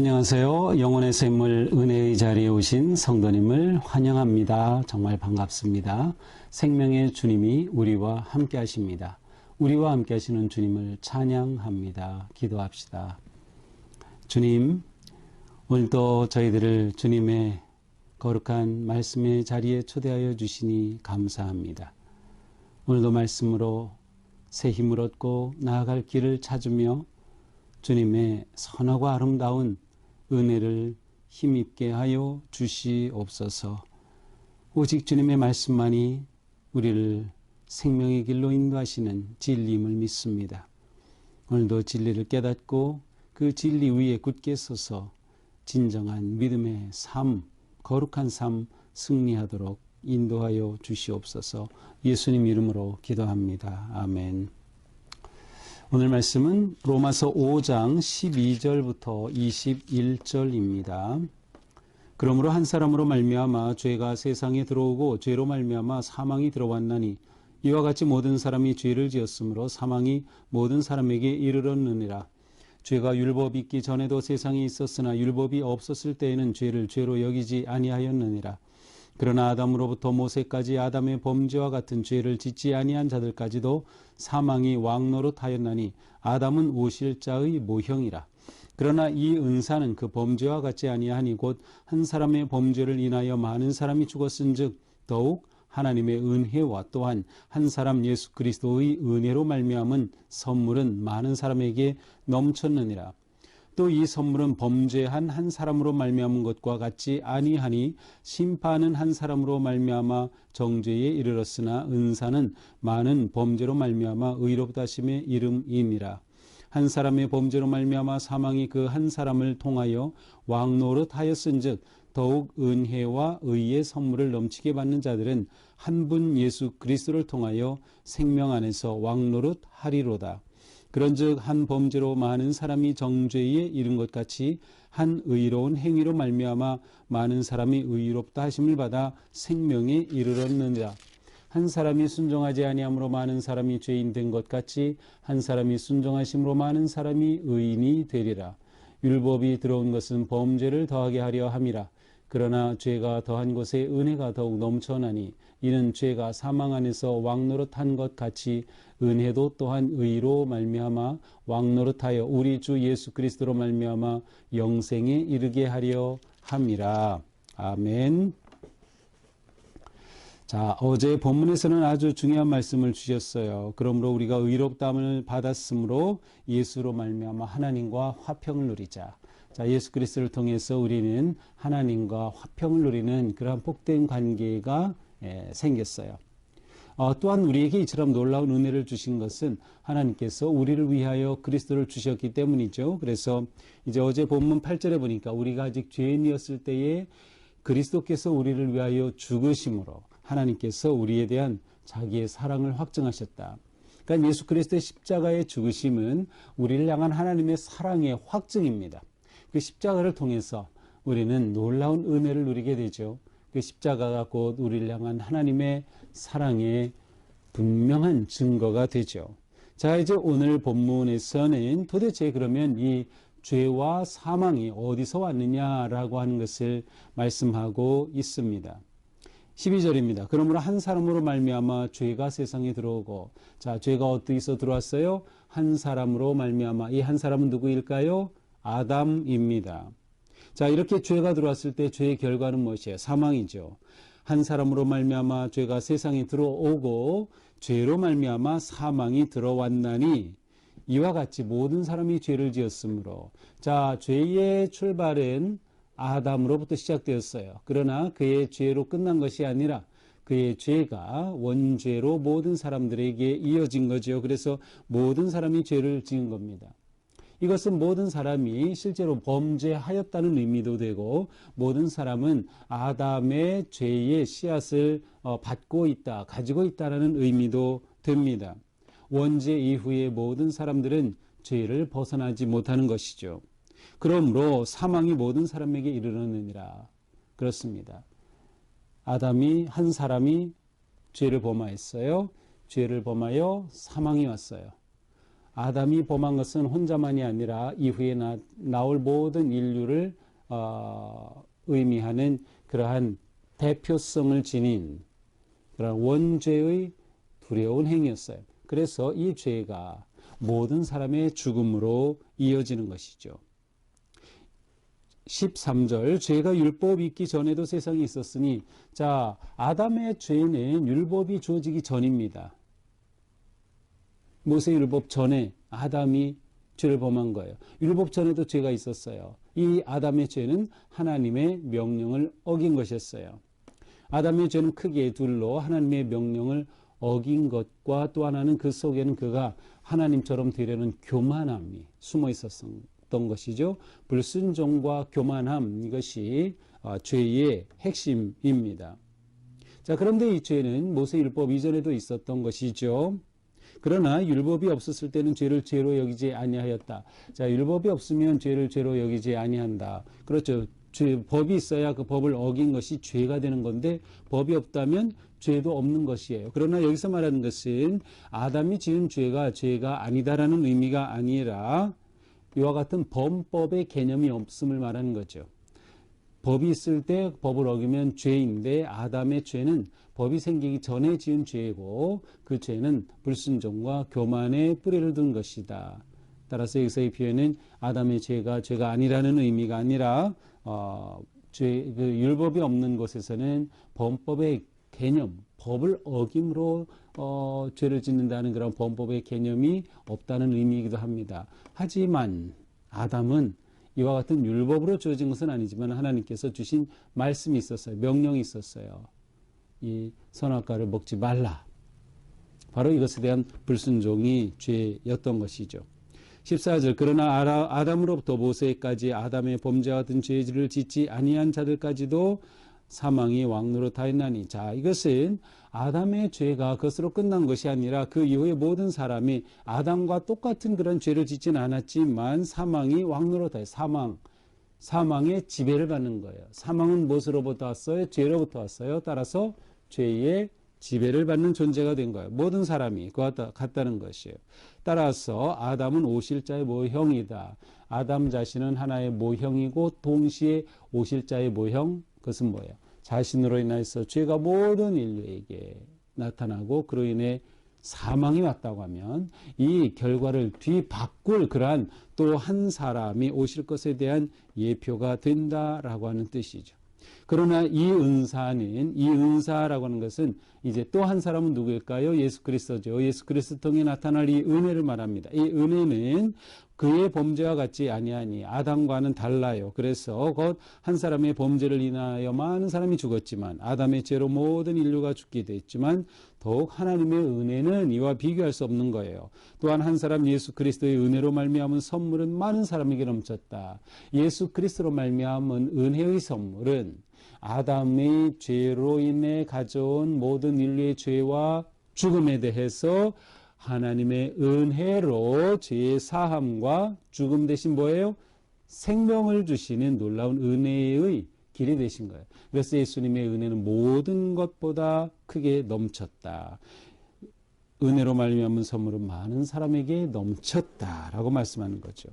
안녕하세요. 영혼의 샘물 은혜의 자리에 오신 성도님을 환영합니다. 정말 반갑습니다. 생명의 주님이 우리와 함께 하십니다. 우리와 함께 하시는 주님을 찬양합니다. 기도합시다. 주님, 오늘도 저희들을 주님의 거룩한 말씀의 자리에 초대하여 주시니 감사합니다. 오늘도 말씀으로 새 힘을 얻고 나아갈 길을 찾으며 주님의 선하고 아름다운 은혜를 힘입게 하여 주시옵소서. 오직 주님의 말씀만이 우리를 생명의 길로 인도하시는 진리임을 믿습니다. 오늘도 진리를 깨닫고 그 진리 위에 굳게 서서 진정한 믿음의 삶, 거룩한 삶 승리하도록 인도하여 주시옵소서. 예수님 이름으로 기도합니다. 아멘. 오늘 말씀은 로마서 5장 12절부터 21절입니다. 그러므로 한 사람으로 말미암아 죄가 세상에 들어오고 죄로 말미암아 사망이 들어왔나니 이와 같이 모든 사람이 죄를 지었으므로 사망이 모든 사람에게 이르렀느니라. 죄가 율법이 있기 전에도 세상에 있었으나 율법이 없었을 때에는 죄를 죄로 여기지 아니하였느니라. 그러나 아담으로부터 모세까지 아담의 범죄와 같은 죄를 짓지 아니한 자들까지도 사망이 왕노릇하였나니 아담은 오실자의 모형이라. 그러나 이 은사는 그 범죄와 같지 아니하니 곧 한 사람의 범죄를 인하여 많은 사람이 죽었은즉 더욱 하나님의 은혜와 또한 한 사람 예수 그리스도의 은혜로 말미암은 선물은 많은 사람에게 넘쳤느니라. 또 이 선물은 범죄한 한 사람으로 말미암은 것과 같지 아니하니 심판은 한 사람으로 말미암아 정죄에 이르렀으나 은사는 많은 범죄로 말미암아 의롭다 하심의 이름이니라. 한 사람의 범죄로 말미암아 사망이 그 한 사람을 통하여 왕노릇하였은즉 더욱 은혜와 의의 선물을 넘치게 받는 자들은 한 분 예수 그리스도를 통하여 생명 안에서 왕노릇하리로다. 그런즉 한 범죄로 많은 사람이 정죄에 이른 것 같이 한 의로운 행위로 말미암아 많은 사람이 의롭다 하심을 받아 생명에 이르렀느니라. 한 사람이 순종하지 아니함으로 많은 사람이 죄인 된 것 같이 한 사람이 순종하심으로 많은 사람이 의인이 되리라. 율법이 들어온 것은 범죄를 더하게 하려 함이라. 그러나 죄가 더한 곳에 은혜가 더욱 넘쳐나니 이는 죄가 사망 안에서 왕노릇한 것 같이 은혜도 또한 의로 말미암아 왕노릇하여 우리 주 예수 그리스도로 말미암아 영생에 이르게 하려 함이라. 아멘. 자, 어제 본문에서는 아주 중요한 말씀을 주셨어요. 그러므로 우리가 의롭다함을 받았으므로 예수로 말미암아 하나님과 화평을 누리자. 자, 예수 그리스도를 통해서 우리는 하나님과 화평을 누리는 그러한 복된 관계가 생겼어요. 또한 우리에게 이처럼 놀라운 은혜를 주신 것은 하나님께서 우리를 위하여 그리스도를 주셨기 때문이죠. 그래서 이제 어제 본문 8절에 보니까 우리가 아직 죄인이었을 때에 그리스도께서 우리를 위하여 죽으심으로 하나님께서 우리에 대한 자기의 사랑을 확증하셨다. 그러니까 예수 그리스도의 십자가의 죽으심은 우리를 향한 하나님의 사랑의 확증입니다. 그 십자가를 통해서 우리는 놀라운 은혜를 누리게 되죠. 그 십자가가 곧 우리를 향한 하나님의 사랑의 분명한 증거가 되죠. 자, 이제 오늘 본문에서는 도대체 그러면 이 죄와 사망이 어디서 왔느냐라고 하는 것을 말씀하고 있습니다. 12절입니다. 그러므로 한 사람으로 말미암아 죄가 세상에 들어오고, 자, 죄가 어디서 들어왔어요? 한 사람으로 말미암아. 이 한 사람은 누구일까요? 아담입니다. 자, 이렇게 죄가 들어왔을 때 죄의 결과는 무엇이에요? 사망이죠. 한 사람으로 말미암아 죄가 세상에 들어오고 죄로 말미암아 사망이 들어왔나니 이와 같이 모든 사람이 죄를 지었으므로. 자, 죄의 출발은 아담으로부터 시작되었어요. 그러나 그의 죄로 끝난 것이 아니라 그의 죄가 원죄로 모든 사람들에게 이어진 거죠. 그래서 모든 사람이 죄를 지은 겁니다. 이것은 모든 사람이 실제로 범죄하였다는 의미도 되고 모든 사람은 아담의 죄의 씨앗을 받고 있다, 가지고 있다는 의미도 됩니다. 원죄 이후에 모든 사람들은 죄를 벗어나지 못하는 것이죠. 그러므로 사망이 모든 사람에게 이르렀느니라. 그렇습니다. 아담이 한 사람이 죄를 범하였어요. 죄를 범하여 사망이 왔어요. 아담이 범한 것은 혼자만이 아니라 이후에 나올 모든 인류를 의미하는 그러한 대표성을 지닌 그런 원죄의 두려운 행위였어요. 그래서 이 죄가 모든 사람의 죽음으로 이어지는 것이죠. 13절, 죄가 율법이 있기 전에도 세상에 있었으니, 자, 아담의 죄는 율법이 주어지기 전입니다. 모세 율법 전에 아담이 죄를 범한 거예요. 율법 전에도 죄가 있었어요. 이 아담의 죄는 하나님의 명령을 어긴 것이었어요. 아담의 죄는 크게 둘로 하나님의 명령을 어긴 것과 또 하나는 그 속에는 그가 하나님처럼 되려는 교만함이 숨어 있었던 것이죠. 불순종과 교만함, 이것이 죄의 핵심입니다. 자, 그런데 이 죄는 모세율법 이전에도 있었던 것이죠. 그러나 율법이 없었을 때는 죄를 죄로 여기지 아니하였다. 자, 율법이 없으면 죄를 죄로 여기지 아니한다. 그렇죠. 법이 있어야 그 법을 어긴 것이 죄가 되는 건데 법이 없다면 죄도 없는 것이에요. 그러나 여기서 말하는 것은 아담이 지은 죄가 죄가 아니다라는 의미가 아니라 이와 같은 범법의 개념이 없음을 말하는 거죠. 법이 있을 때 법을 어기면 죄인데 아담의 죄는 법이 생기기 전에 지은 죄이고 그 죄는 불순종과 교만에 뿌리를 둔 것이다. 따라서 여기서의 표현은 아담의 죄가 죄가 아니라는 의미가 아니라 그 율법이 없는 곳에서는 범법의 개념, 법을 어김으로 죄를 짓는다는 그런 범법의 개념이 없다는 의미이기도 합니다. 하지만 아담은 이와 같은 율법으로 주어진 것은 아니지만 하나님께서 주신 말씀이 있었어요. 명령이 있었어요. 이 선악과를 먹지 말라. 바로 이것에 대한 불순종이 죄였던 것이죠. 14절, 그러나 아담으로부터 모세까지 아담의 범죄와 같은 죄를 짓지 아니한 자들까지도 사망이 왕노릇하였나니. 자, 이것은 아담의 죄가 그것으로 끝난 것이 아니라 그 이후에 모든 사람이 아담과 똑같은 그런 죄를 짓지는 않았지만 사망이 왕노릇하여 사망의 지배를 받는 거예요. 사망은 무엇으로부터 왔어요? 죄로부터 왔어요. 따라서 죄의 지배를 받는 존재가 된 거예요. 모든 사람이 그와 같다는 것이에요. 따라서 아담은 오실 자의 모형이다. 아담 자신은 하나의 모형이고 동시에 오실 자의 모형, 그것은 뭐예요? 자신으로 인해서 죄가 모든 인류에게 나타나고 그로 인해 사망이 왔다고 하면 이 결과를 뒤바꿀 그러한 또 한 사람이 오실 것에 대한 예표가 된다라고 하는 뜻이죠. 그러나 이 은사라고 하는 것은 이제 또 한 사람은 누구일까요? 예수 그리스도죠. 예수 그리스도 통해 나타날 이 은혜를 말합니다. 이 은혜는 그의 범죄와 같지 아니하니 아담과는 달라요. 그래서 곧 한 사람의 범죄를 인하여 많은 사람이 죽었지만 아담의 죄로 모든 인류가 죽게 됐지만 더욱 하나님의 은혜는 이와 비교할 수 없는 거예요. 또한 한 사람 예수 그리스도의 은혜로 말미암은 선물은 많은 사람에게 넘쳤다. 예수 그리스도로 말미암은 은혜의 선물은 아담의 죄로 인해 가져온 모든 인류의 죄와 죽음에 대해서 하나님의 은혜로 죄의 사함과 죽음 대신 뭐예요? 생명을 주시는 놀라운 은혜의 길이 되신 거예요. 그래서 예수님의 은혜는 모든 것보다 크게 넘쳤다. 은혜로 말미암은 선물은 많은 사람에게 넘쳤다라고 말씀하는 거죠.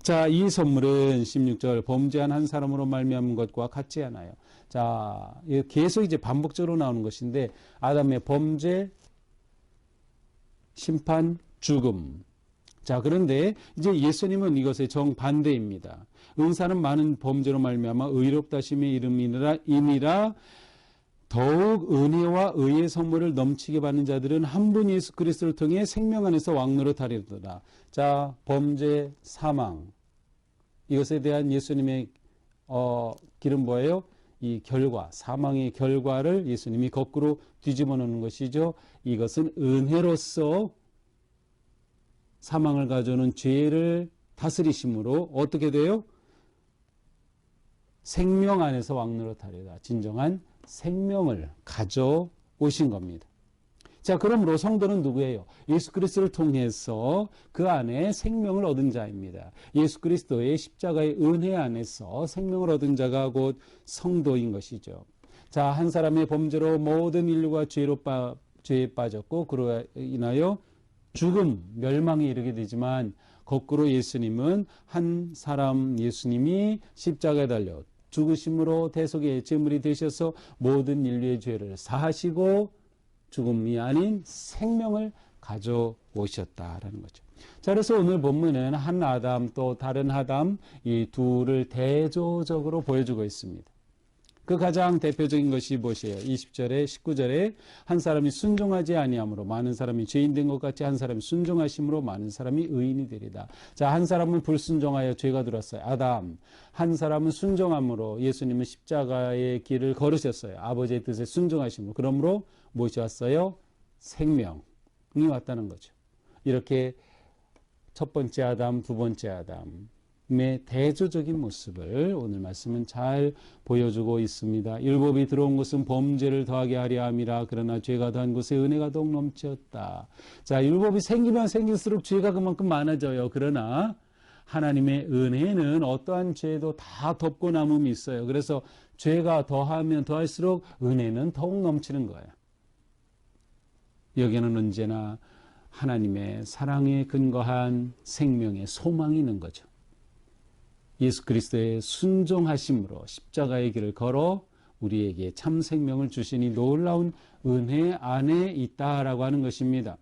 자, 이 선물은 16절 범죄한 한 사람으로 말미암은 것과 같지 않아요. 자, 계속 이제 반복적으로 나오는 것인데 아담의 범죄, 심판, 죽음. 자, 그런데 이제 예수님은 이것의 정반대입니다. 은사는 많은 범죄로 말미암아 의롭다 하심의 이름이니라 더욱 은혜와 의의 선물을 넘치게 받는 자들은 한 분 예수 그리스도를 통해 생명 안에서 왕노릇하리로다. 자, 범죄, 사망. 이것에 대한 예수님의 길은 뭐예요? 이 결과, 사망의 결과를 예수님이 거꾸로 뒤집어 놓는 것이죠. 이것은 은혜로서 사망을 가져오는 죄를 다스리심으로 어떻게 돼요? 생명 안에서 왕노릇하리다. 진정한 생명을 가져오신 겁니다. 자, 그러므로 성도는 누구예요? 예수 그리스도를 통해서 그 안에 생명을 얻은 자입니다. 예수 그리스도의 십자가의 은혜 안에서 생명을 얻은 자가 곧 성도인 것이죠. 자, 한 사람의 범죄로 모든 인류가 죄에 빠졌고 그로 인하여 죽음, 멸망에 이르게 되지만 거꾸로 예수님은 한 사람 예수님이 십자가에 달려 죽으심으로 대속의 제물이 되셔서 모든 인류의 죄를 사하시고 죽음이 아닌 생명을 가져오셨다라는 거죠. 자, 그래서 오늘 본문은 한 아담 또 다른 아담 이 둘을 대조적으로 보여주고 있습니다. 그 가장 대표적인 것이 무엇이에요? 20절에 19절에 한 사람이 순종하지 아니함으로 많은 사람이 죄인 된 것 같이 한 사람이 순종하심으로 많은 사람이 의인이 되리다. 자, 한 사람은 불순종하여 죄가 들었어요. 아담. 한 사람은 순종함으로 예수님은 십자가의 길을 걸으셨어요. 아버지의 뜻에 순종하심으로. 그러므로 무엇이 왔어요? 생명이 왔다는 거죠. 이렇게 첫 번째 아담, 두 번째 아담의 대조적인 모습을 오늘 말씀은 잘 보여주고 있습니다. 율법이 들어온 것은 범죄를 더하게 하려 함이라. 그러나 죄가 더한 곳에 은혜가 더욱 넘쳤다. 자, 율법이 생기면 생길수록 죄가 그만큼 많아져요. 그러나 하나님의 은혜는 어떠한 죄도 다 덮고 남음이 있어요. 그래서 죄가 더하면 더할수록 은혜는 더욱 넘치는 거예요. 여기에는 언제나 하나님의 사랑에 근거한 생명의 소망이 있는 거죠. 예수 그리스도의 순종하심으로 십자가의 길을 걸어 우리에게 참 생명을 주시니 놀라운 은혜 안에 있다라고 하는 것입니다.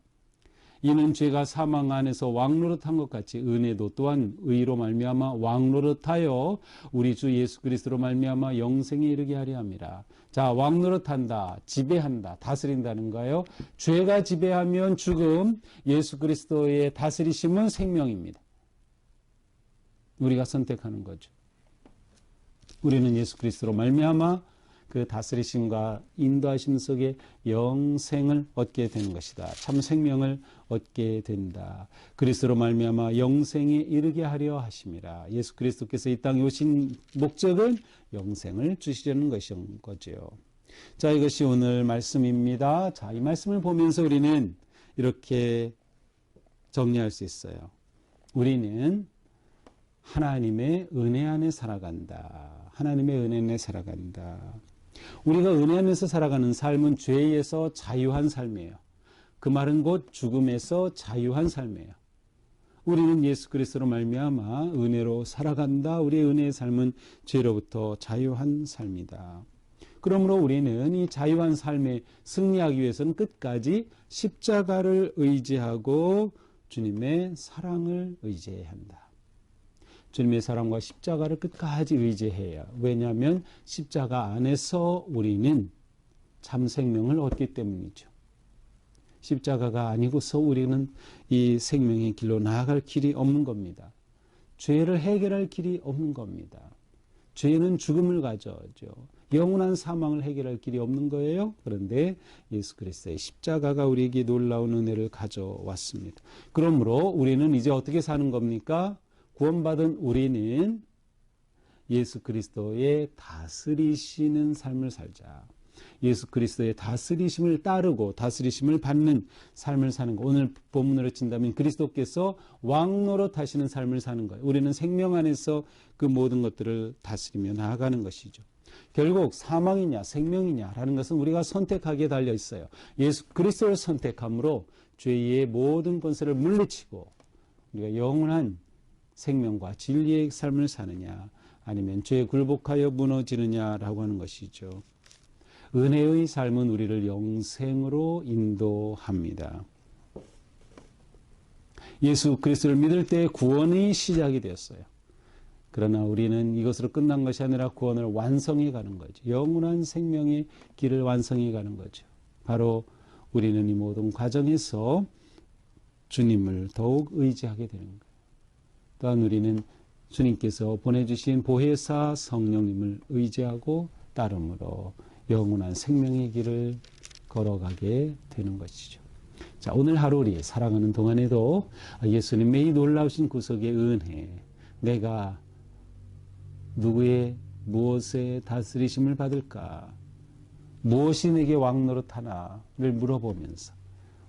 이는 죄가 사망 안에서 왕노릇한 것 같이 은혜도 또한 의로 말미암아 왕노릇하여 우리 주 예수 그리스도로 말미암아 영생에 이르게 하려 함이라. 자, 왕노릇한다, 지배한다, 다스린다는 거예요. 죄가 지배하면 죽음, 예수 그리스도의 다스리심은 생명입니다. 우리가 선택하는 거죠. 우리는 예수 그리스도로 말미암아 그 다스리심과 인도하심 속에 영생을 얻게 되는 것이다. 참 생명을 얻게 된다. 그리스도로 말미암아 영생에 이르게 하려 하심이라. 예수 그리스도께서 이 땅에 오신 목적은 영생을 주시려는 것인 거죠. 자, 이것이 오늘 말씀입니다. 자, 이 말씀을 보면서 우리는 이렇게 정리할 수 있어요. 우리는 하나님의 은혜 안에 살아간다. 하나님의 은혜 안에 살아간다. 우리가 은혜 안에서 살아가는 삶은 죄에서 자유한 삶이에요. 그 말은 곧 죽음에서 자유한 삶이에요. 우리는 예수 그리스도로 말미암아 은혜로 살아간다. 우리의 은혜의 삶은 죄로부터 자유한 삶이다. 그러므로 우리는 이 자유한 삶에 승리하기 위해서는 끝까지 십자가를 의지하고 주님의 사랑을 의지해야 한다. 주님의 사랑과 십자가를 끝까지 의지해야. 왜냐하면 십자가 안에서 우리는 참 생명을 얻기 때문이죠. 십자가가 아니고서 우리는 이 생명의 길로 나아갈 길이 없는 겁니다. 죄를 해결할 길이 없는 겁니다. 죄는 죽음을 가져오죠. 영원한 사망을 해결할 길이 없는 거예요. 그런데 예수 그리스도의 십자가가 우리에게 놀라운 은혜를 가져왔습니다. 그러므로 우리는 이제 어떻게 사는 겁니까? 구원받은 우리는 예수 그리스도의 다스리시는 삶을 살자. 예수 그리스도의 다스리심을 따르고 다스리심을 받는 삶을 사는 것. 오늘 본문으로 친다면 그리스도께서 왕노릇 하시는 삶을 사는 거예요. 우리는 생명 안에서 그 모든 것들을 다스리며 나아가는 것이죠. 결국 사망이냐 생명이냐라는 것은 우리가 선택하기에 달려 있어요. 예수 그리스도를 선택함으로 죄의 모든 권세를 물리치고 우리가 영원한 생명과 진리의 삶을 사느냐 아니면 죄에 굴복하여 무너지느냐라고 하는 것이죠. 은혜의 삶은 우리를 영생으로 인도합니다. 예수 그리스도를 믿을 때 구원이 시작이 되었어요. 그러나 우리는 이것으로 끝난 것이 아니라 구원을 완성해 가는 거죠. 영원한 생명의 길을 완성해 가는 거죠. 바로 우리는 이 모든 과정에서 주님을 더욱 의지하게 되는 거예요. 또한 우리는 주님께서 보내주신 보혜사 성령님을 의지하고 따름으로 영원한 생명의 길을 걸어가게 되는 것이죠. 자, 오늘 하루 우리 살아가는 동안에도 예수님의 이 놀라우신 구속의 은혜, 내가 누구의 무엇에 다스리심을 받을까? 무엇이 내게 왕노릇하나를 물어보면서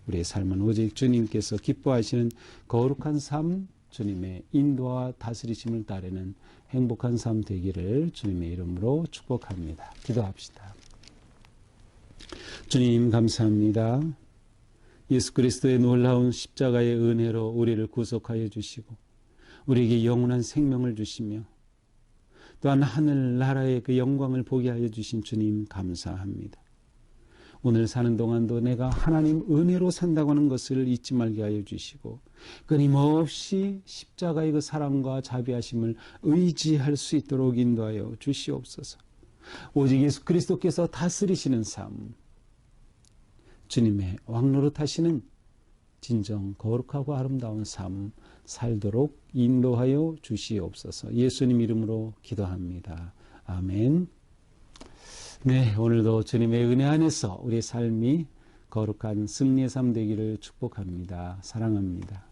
우리의 삶은 오직 주님께서 기뻐하시는 거룩한 삶, 주님의 인도와 다스리심을 따르는 행복한 삶 되기를 주님의 이름으로 축복합니다. 기도합시다. 주님 감사합니다. 예수 그리스도의 놀라운 십자가의 은혜로 우리를 구속하여 주시고 우리에게 영원한 생명을 주시며 또한 하늘나라의 그 영광을 보게 하여 주신 주님 감사합니다. 오늘 사는 동안도 내가 하나님 은혜로 산다고 하는 것을 잊지 말게 하여 주시고 끊임없이 십자가의 그 사랑과 자비하심을 의지할 수 있도록 인도하여 주시옵소서. 오직 예수 그리스도께서 다스리시는 삶, 주님의 왕노릇하시는 진정 거룩하고 아름다운 삶 살도록 인도하여 주시옵소서. 예수님 이름으로 기도합니다. 아멘. 네, 오늘도 주님의 은혜 안에서 우리의 삶이 거룩한 승리의 삶 되기를 축복합니다. 사랑합니다.